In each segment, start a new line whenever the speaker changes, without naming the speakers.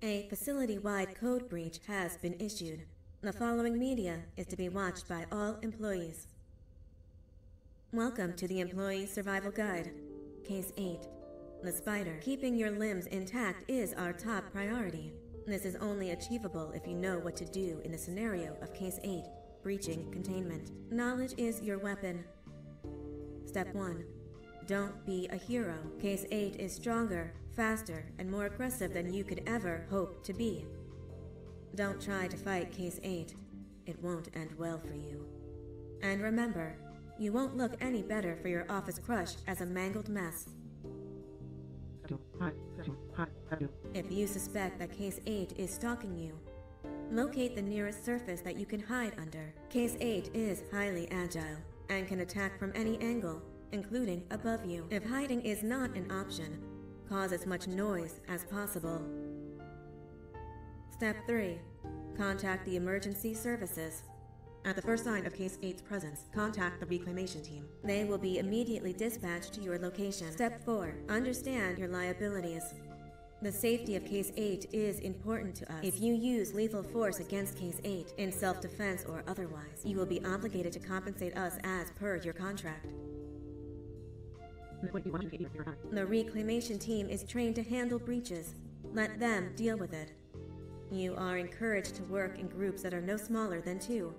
A facility-wide code breach has been issued. The following media is to be watched by all employees. Welcome to the Employee Survival Guide, Case 8. The spider. Keeping your limbs intact is our top priority. This is only achievable if you know what to do in the scenario of Case 8, breaching containment. Knowledge is your weapon. Step 1. Don't be a hero. Case 8 is stronger, faster, and more aggressive than you could ever hope to be. Don't try to fight Case 8. It won't end well for you. And remember, you won't look any better for your office crush as a mangled mess. If you suspect that Case 8 is stalking you, locate the nearest surface that you can hide under. Case 8 is highly agile and can attack from any angle, including above you. If hiding is not an option, cause as much noise as possible. Step 3. Contact the emergency services. At the first sign of Case 8's presence, contact the reclamation team. They will be immediately dispatched to your location. Step 4. Understand your liabilities. The safety of Case 8 is important to us. If you use lethal force against Case 8, in self-defense or otherwise, you will be obligated to compensate us as per your contract. The reclamation team is trained to handle breaches. Let them deal with it. You are encouraged to work in groups that are no smaller than 2.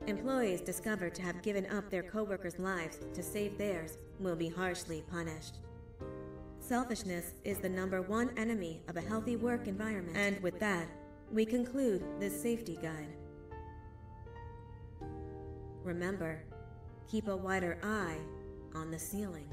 Employees discovered to have given up their coworkers' lives to save theirs will be harshly punished. Selfishness is the #1 enemy of a healthy work environment. And with that, we conclude this safety guide. Remember, keep a wider eye on the ceiling.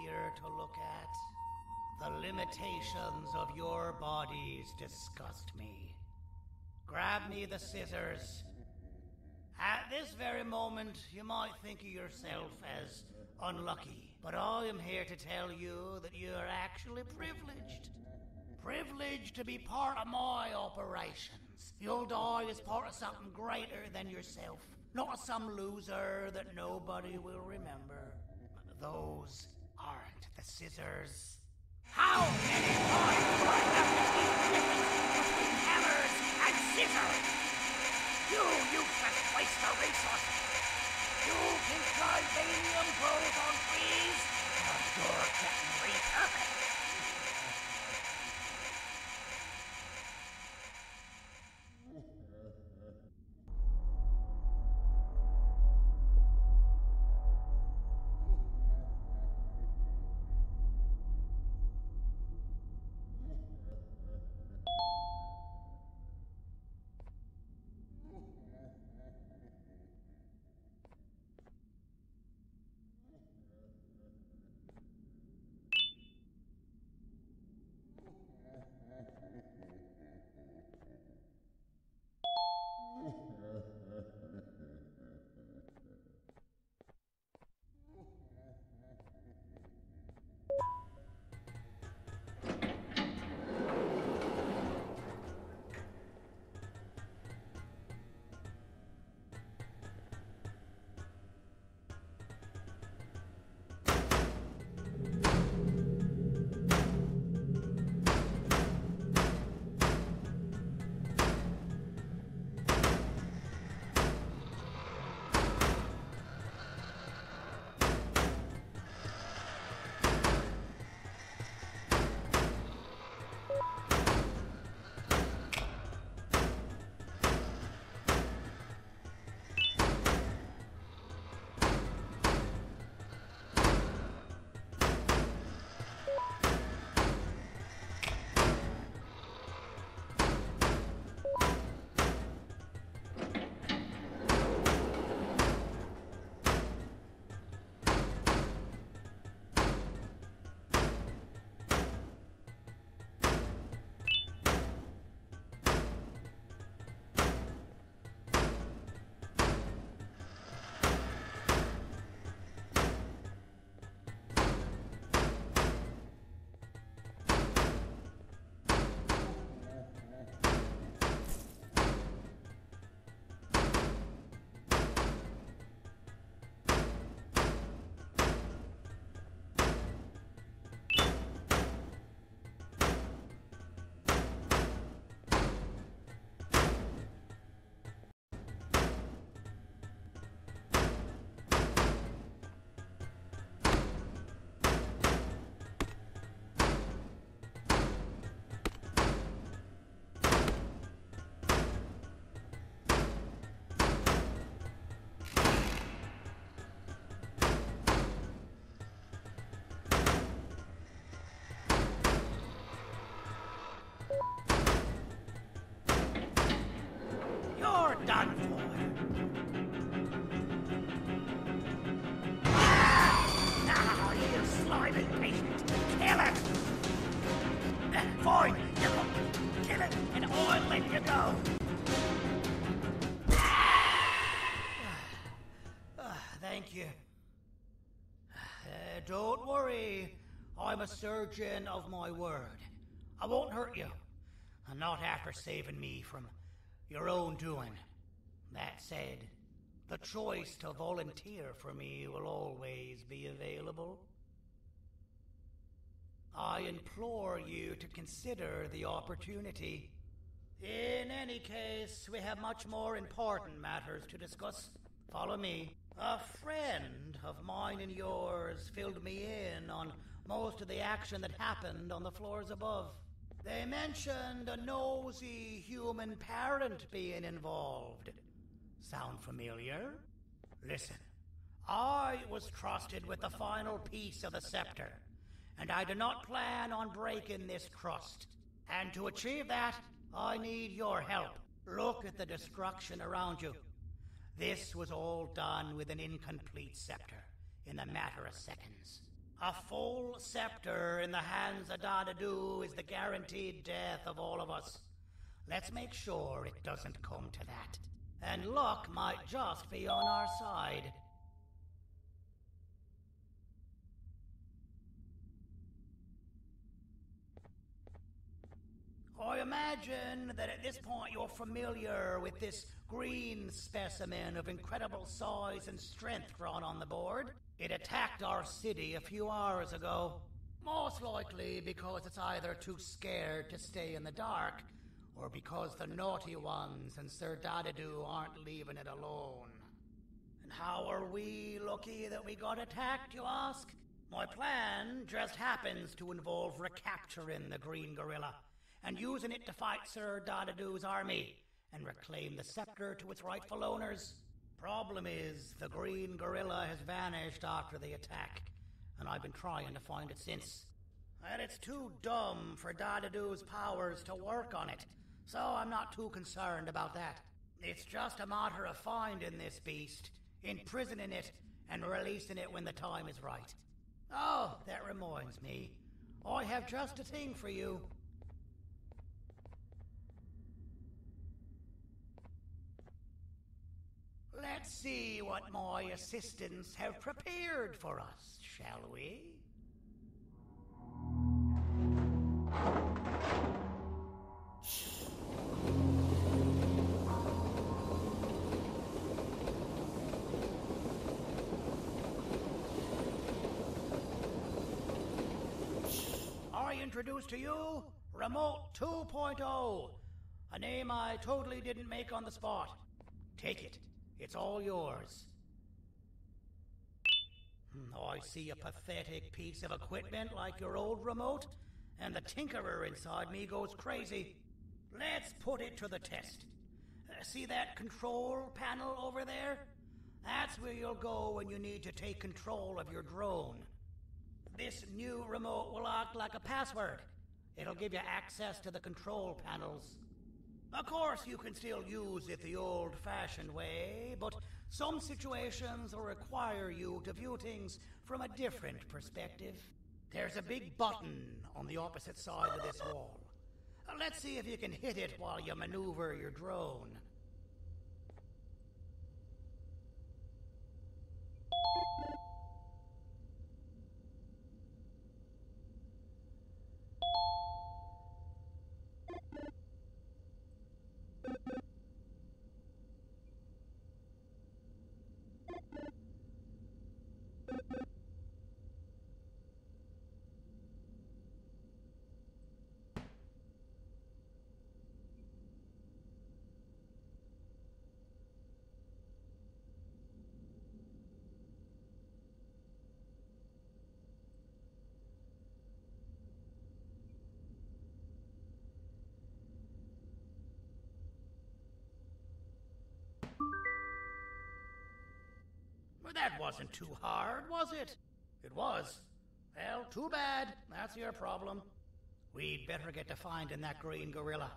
easier to look at. The limitations of your bodies disgust me. Grab me the scissors. At this very moment, you might think of yourself as unlucky, but I am here to tell you that you are actually privileged. Privileged to be part of my operations. You'll die as part of something greater than yourself, not some loser that nobody will remember. Those aren't the scissors. How many times do I have to teach the difference between hammers and scissors? You useless waste of resources! You think titanium grows on trees? But you're getting repurposed! Done for. Now, you slimy patient, kill it! Fine, you kill it, and I'll let you go. Thank you. Don't worry, I'm a surgeon of my word. I won't hurt you, and not after saving me from your own doing. That said, the choice to volunteer for me will always be available. I implore you to consider the opportunity. In any case, we have much more important matters to discuss. Follow me. A friend of mine and yours filled me in on most of the action that happened on the floors above. They mentioned a nosy human parent being involved. Sound familiar? Listen, I was trusted with the final piece of the scepter, and I do not plan on breaking this crust. And to achieve that, I need your help. Look at the destruction around you. This was all done with an incomplete scepter, in a matter of seconds. A full scepter in the hands of Dadadu is the guaranteed death of all of us. Let's make sure it doesn't come to that. And luck might just be on our side. I imagine that at this point you're familiar with this green specimen of incredible size and strength drawn on the board. It attacked our city a few hours ago. Most likely because it's either too scared to stay in the dark, or because the naughty ones and Sir Dadadu aren't leaving it alone. And how are we lucky that we got attacked, you ask? My plan just happens to involve recapturing the green gorilla and using it to fight Sir Dadadu's army and reclaim the scepter to its rightful owners. Problem is, the green gorilla has vanished after the attack, and I've been trying to find it since. And it's too dumb for Dadadu's powers to work on it, so I'm not too concerned about that. It's just a matter of finding this beast, imprisoning it, and releasing it when the time is right. Oh, that reminds me. I have just a thing for you. Let's see what my assistants have prepared for us, shall we? I introduce to you Remote 2.0, a name I totally didn't make on the spot. Take it. It's all yours. I see a pathetic piece of equipment like your old remote, and the tinkerer inside me goes crazy. Let's put it to the test. See that control panel over there? That's where you'll go when you need to take control of your drone. This new remote will act like a password. It'll give you access to the control panels. Of course, you can still use it the old-fashioned way, but some situations will require you to view things from a different perspective. There's a big button on the opposite side of this wall. Let's see if you can hit it while you maneuver your drone. Well, that wasn't too hard, was it? It was. Well, too bad. That's your problem. We'd better get to finding that green gorilla.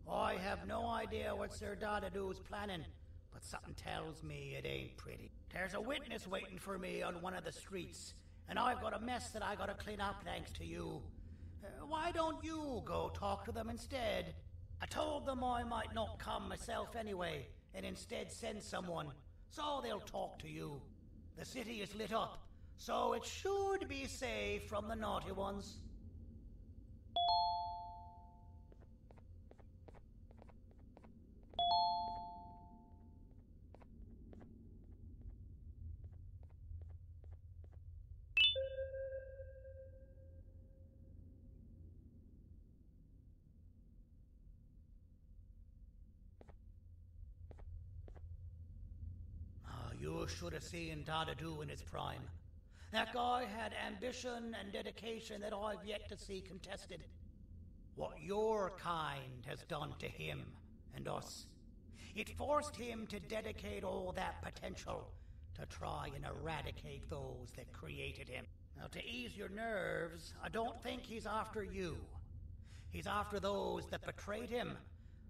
I have no idea what Sir Dadadu's planning, but something tells me it ain't pretty. There's a witness waiting for me on one of the streets, and I've got a mess that I gotta clean up thanks to you. Why don't you go talk to them instead? I told them I might not come myself anyway, and instead send someone, so they'll talk to you. The city is lit up, so it should be safe from the naughty ones. You should have seen Dadadu in his prime. That guy had ambition and dedication that I've yet to see contested. What your kind has done to him and us, it forced him to dedicate all that potential to try and eradicate those that created him. Now, to ease your nerves, I don't think he's after you. He's after those that betrayed him,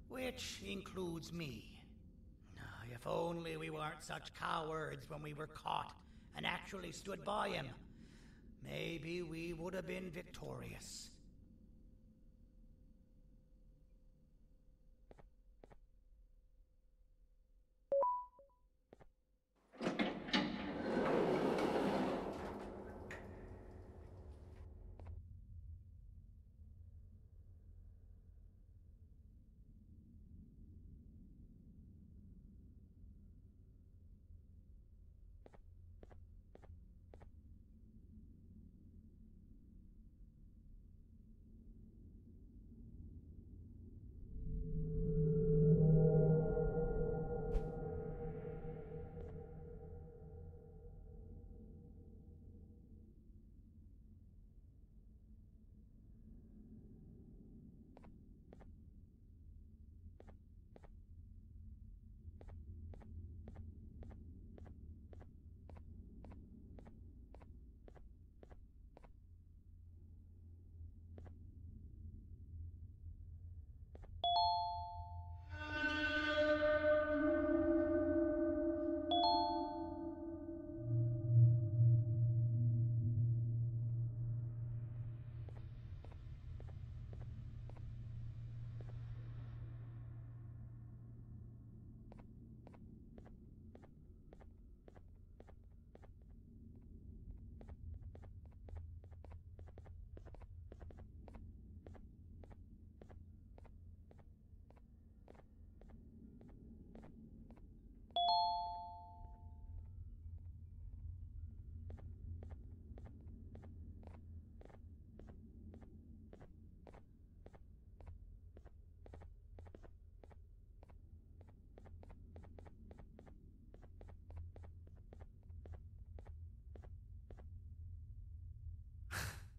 which includes me. If only we weren't such cowards when we were caught and actually stood by him. maybe we would have been victorious.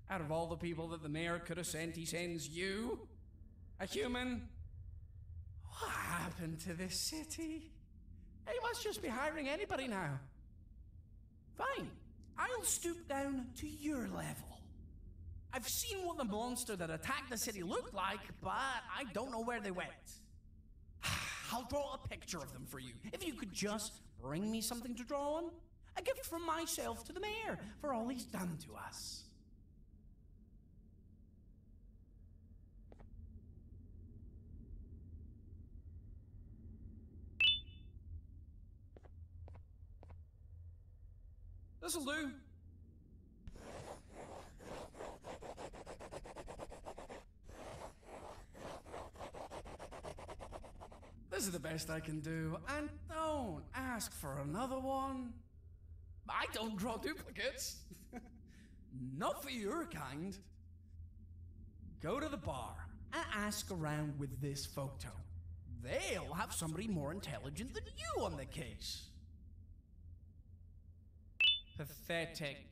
Out of all the people that the mayor could have sent, he sends you? A human? What happened to this city? He must just be hiring anybody now. Fine, I'll stoop down to your level. I've seen what the monster that attacked the city looked like, but I don't know where they went. I'll draw a picture of them for you, if you could just bring me something to draw on. A gift from myself to the mayor for all he's done to us. This'll do. This is the best I can do, and don't ask for another one. I don't draw duplicates. Not for your kind. Go to the bar and ask around with this photo. They'll have somebody more intelligent than you on the case. Pathetic.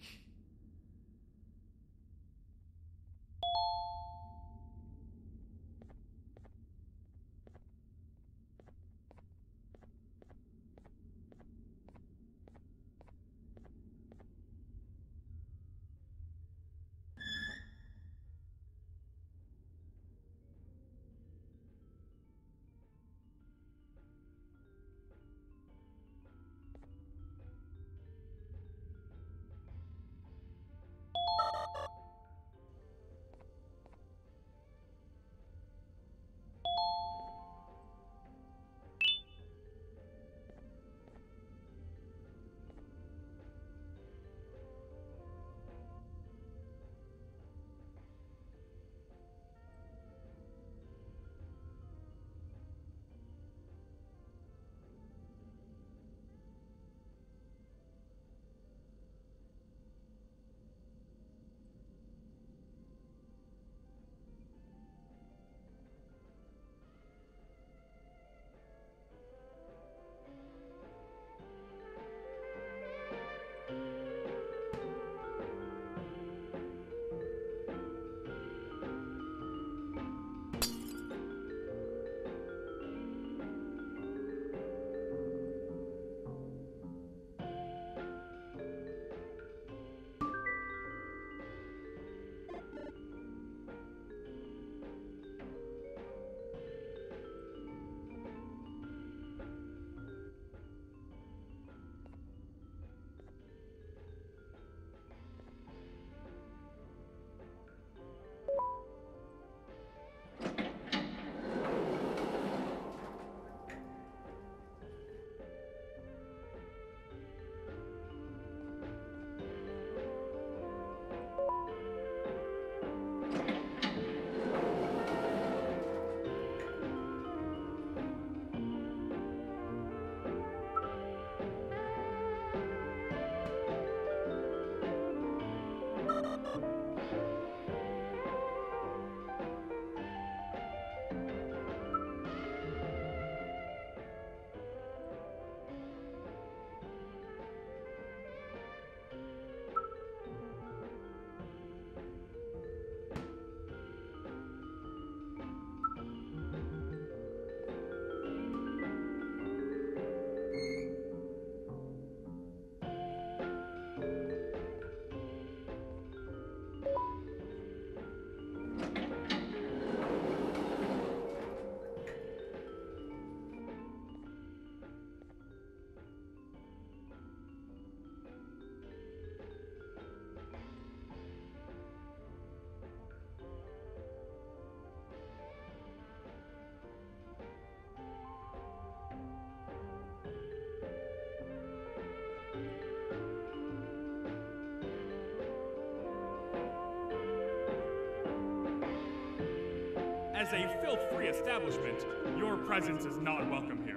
is a filth-free establishment, your presence is not welcome here.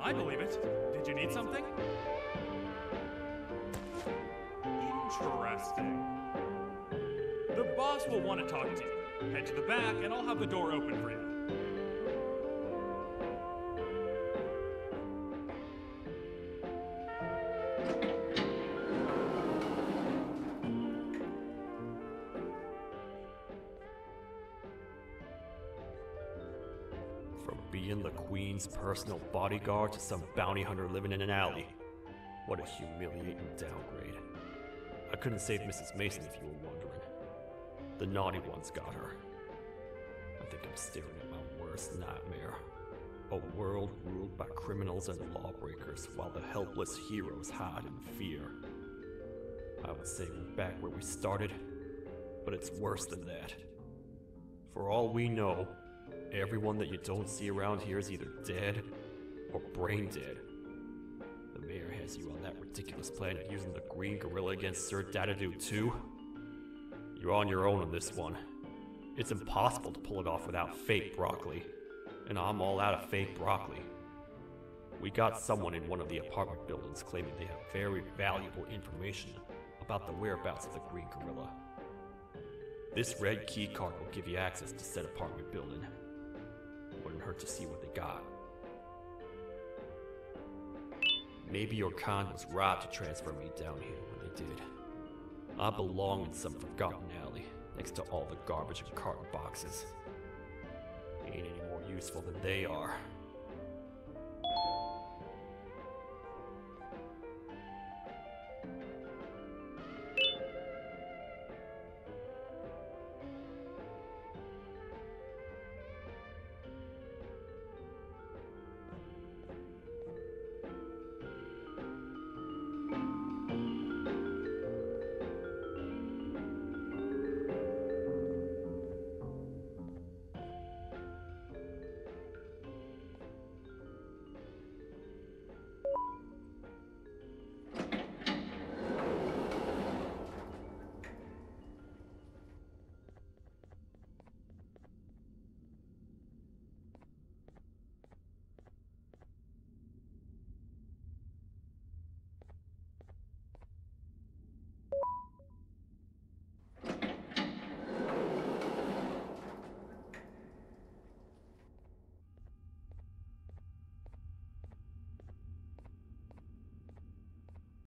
I believe it. Did you need something? Interesting. The boss will want to talk to you. Head to the back and I'll have the door open for you.
From being the Queen's personal bodyguard to some bounty hunter living in an alley. What a humiliating downgrade. I couldn't save Mrs. Mason if you were wondering. The naughty ones got her. I think I'm staring at my worst nightmare. A world ruled by criminals and lawbreakers while the helpless heroes hide in fear. I would say we're back where we started, but it's worse than that. For all we know, everyone that you don't see around here is either dead or brain dead. The mayor has you on that ridiculous plan of using the green gorilla against Sir Dadadoo too. You're on your own on this one. It's impossible to pull it off without fake broccoli, and I'm all out of fake broccoli. We got someone in one of the apartment buildings claiming they have very valuable information about the whereabouts of the green gorilla. This red key card will give you access to said apartment building. Wouldn't hurt to see what they got. Maybe your con was right to transfer me down here when they did. I belong in some forgotten alley next to all the garbage and carton boxes. Ain't any more useful than they are.